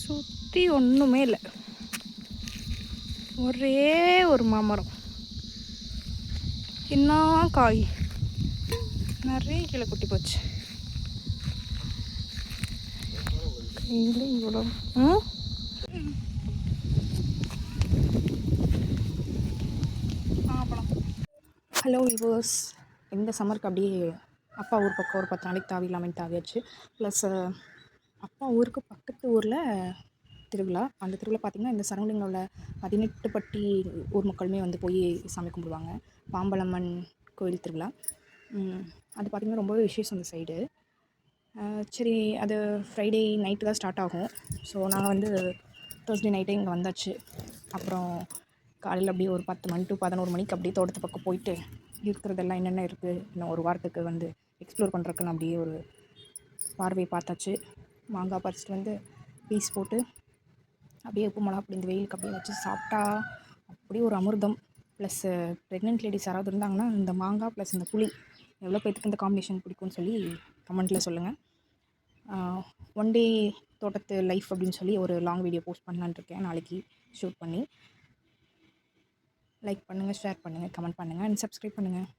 சுற்றி ஒன்றுமே இல்லை, ஒரே ஒரு மாமரம். என்ன காய், நிறைய கீழே கொட்டி போச்சு. கையில் இவ்வளோ. ஹலோ வியூவர்ஸ், இந்த சம்மருக்கு அப்படியே அப்பா ஊர் பக்கம் ஒரு 10 நாளைக்கு தாவி இல்லாமல் தாவியாச்சு. ப்ளஸ் அப்பா ஊருக்கு பக்கத்து ஊரில் திருவிழா. அந்த திருவிழா பார்த்திங்கன்னா இந்த சரௌண்டிங்கில் உள்ள 18 பட்டி ஊர் மக்களுமே வந்து போய் சாமி கும்பிடுவாங்க. பாம்பலம்மன் கோயில் திருவிழா. அது பார்த்திங்கன்னா ரொம்பவே விசேஷம் அந்த சைடு. சரி, அது ஃப்ரைடே நைட்டு தான் ஸ்டார்ட் ஆகும். ஸோ நாங்கள் வந்து தேர்ஸ்டே நைட்டே இங்கே வந்தாச்சு. அப்புறம் காலையில் அப்படியே ஒரு 10 மணி டு 11 மணிக்கு அப்படியே தோட்டத்து பக்கம் போயிட்டு இருக்கிறதெல்லாம் என்னென்ன இருக்குது, இன்னும் ஒரு வாரத்துக்கு வந்து எக்ஸ்ப்ளோர் பண்ணுறதுக்குன்னு அப்படியே ஒரு பார்வையை பார்த்தாச்சு. மாங்காய் பறிச்சிட்டு வந்து பீஸ் போட்டு அப்படியே உப்பு மிளகா அப்படி இந்த வெயிலுக்கு அப்படியே வச்சு சாப்பிட்டா அப்படியே ஒரு அமிர்தம். ப்ளஸ் ப்ரெக்னென்ட் லேடிஸ் யாராவது இருந்தாங்கன்னா இந்த மாங்காய் ப்ளஸ் இந்த புளி எவ்வளோ பேத்துக்கு இந்த காம்பினேஷன் பிடிக்கும்னு சொல்லி கமெண்ட்டில் சொல்லுங்கள். ஒன் டே தோட்டத்து லைஃப் அப்படின்னு சொல்லி ஒரு லாங் வீடியோ போஸ்ட் பண்ணலான்னு இருக்கேன் நாளைக்கு ஷூட் பண்ணி. லைக் பண்ணுங்கள், ஷேர் பண்ணுங்கள், கமெண்ட் பண்ணுங்கள் அண்ட் சப்ஸ்கிரைப் பண்ணுங்கள்.